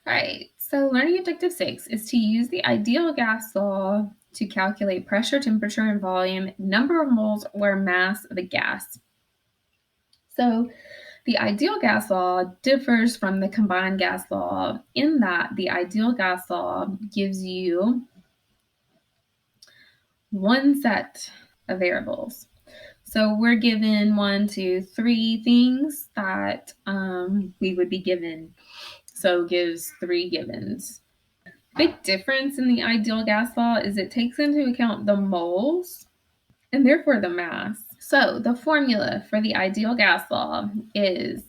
All right, so learning objective 6 is to use the ideal gas law to calculate pressure, temperature, and volume, number of moles or mass of a gas. So the ideal gas law differs from the combined gas law in that the ideal gas law gives you one set of variables. So we're given 1, 2, 3 things that we would be given. So it gives 3 givens. Big difference in the ideal gas law is it takes into account the moles and therefore the mass. So the formula for the ideal gas law is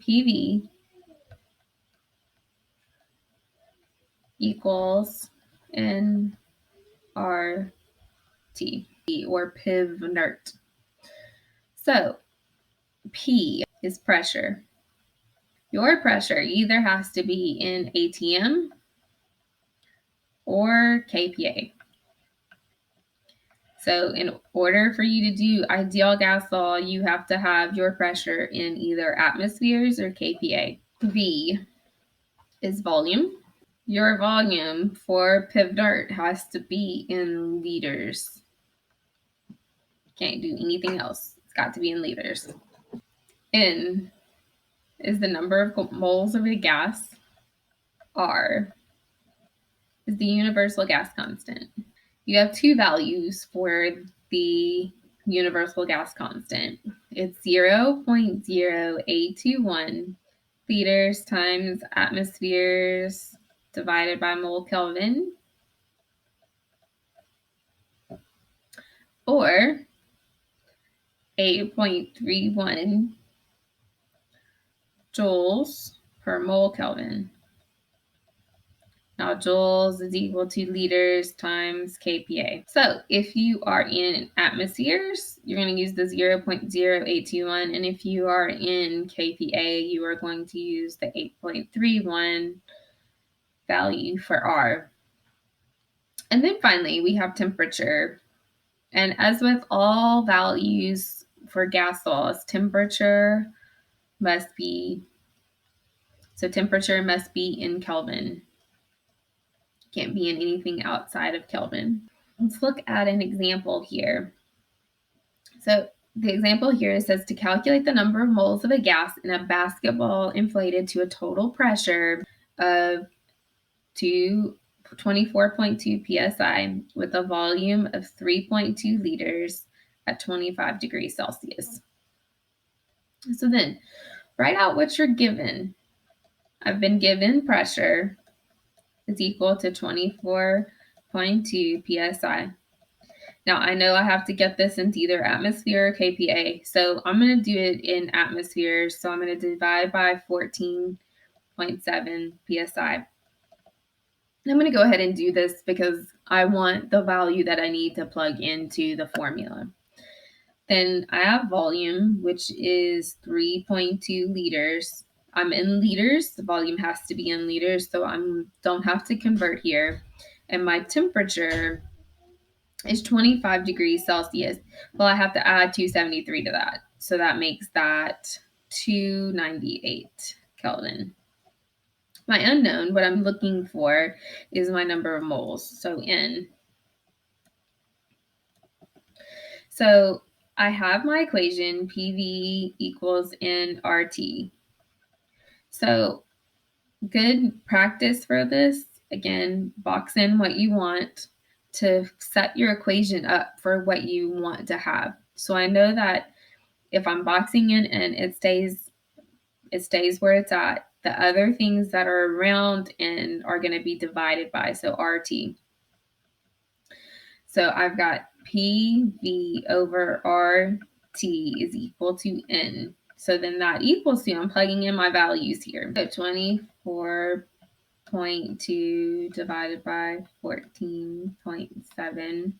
PV equals nRT, or PIV nert. So P is pressure. Your pressure either has to be in ATM or kPa. So in order for you to do ideal gas law, you have to have your pressure in either atmospheres or kPa. V is volume. Your volume for PIV nert has to be in liters. Can't do anything else. It's got to be in liters. N is the number of moles of a gas. R is the universal gas constant. You have 2 values for the universal gas constant. It's 0.0821 liters times atmospheres divided by mole Kelvin, or 8.31 joules per mole Kelvin. Now, joules is equal to liters times kPa. So if you are in atmospheres, you're going to use the 0.0821. And if you are in kPa, you are going to use the 8.31 value for R. And then finally, we have temperature. And as with all values for gas laws, temperature must be in Kelvin. Can't be in anything outside of Kelvin. Let's look at an example here. So the example here says to calculate the number of moles of a gas in a basketball inflated to a total pressure of 24.2 psi with a volume of 3.2 liters at 25 degrees Celsius. So then write out what you're given. I've been given pressure is equal to 24.2 psi. Now, I know I have to get this into either atmosphere or kPa, so I'm going to do it in atmospheres. So I'm going to divide by 14.7 psi. And I'm going to go ahead and do this because I want the value that I need to plug into the formula. Then I have volume, which is 3.2 liters. I'm in liters. The volume has to be in liters, so I don't have to convert here. And my temperature is 25 degrees Celsius. Well, I have to add 273 to that. So that makes that 298 Kelvin. My unknown, what I'm looking for, is my number of moles, so N. So I have my equation, PV equals nRT. So good practice for this, again, box in what you want to set your equation up for what you want to have. So I know that if I'm boxing in and it stays where it's at, the other things that are around n are going to be divided by, so RT. So I've got PV over RT is equal to N. So then that equals to, I'm plugging in my values here. So 24.2 divided by 14.7.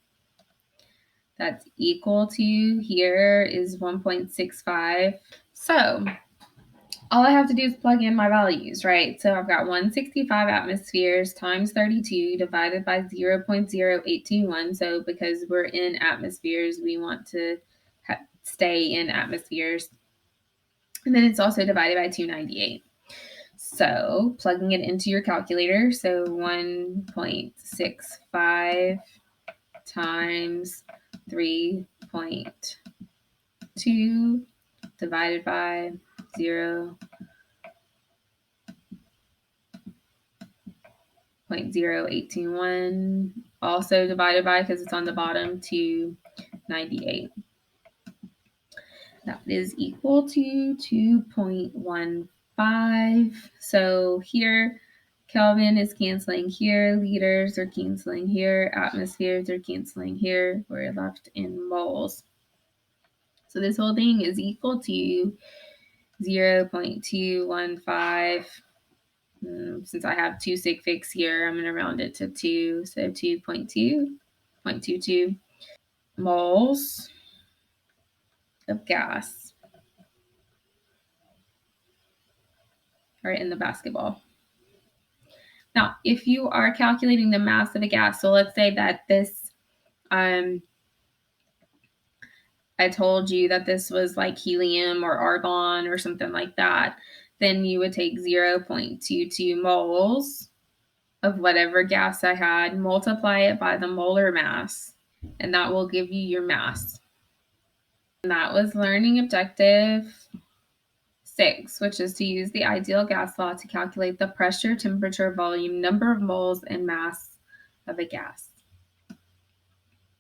That's equal to, here is 1.65. So all I have to do is plug in my values, right? So I've got 165 atmospheres times 32 divided by 0.0821. So because we're in atmospheres, we want to stay in atmospheres. And then it's also divided by 298. So plugging it into your calculator, so 1.65 times 3.2 divided by 0.0821, also divided by, because it's on the bottom, 298. That is equal to 2.15. So here, Kelvin is canceling here, liters are canceling here, atmospheres are canceling here. We're left in moles. So this whole thing is equal to 0.215. Since I have two sig figs here, I'm going to round it to 2. So 2.2 moles of gas are in the basketball. Now, if you are calculating the mass of a gas, so let's say that this, I told you that this was like helium or argon or something like that, then you would take 0.22 moles of whatever gas I had, multiply it by the molar mass, and that will give you your mass. And that was learning objective 6, which is to use the ideal gas law to calculate the pressure, temperature, volume, number of moles, and mass of a gas.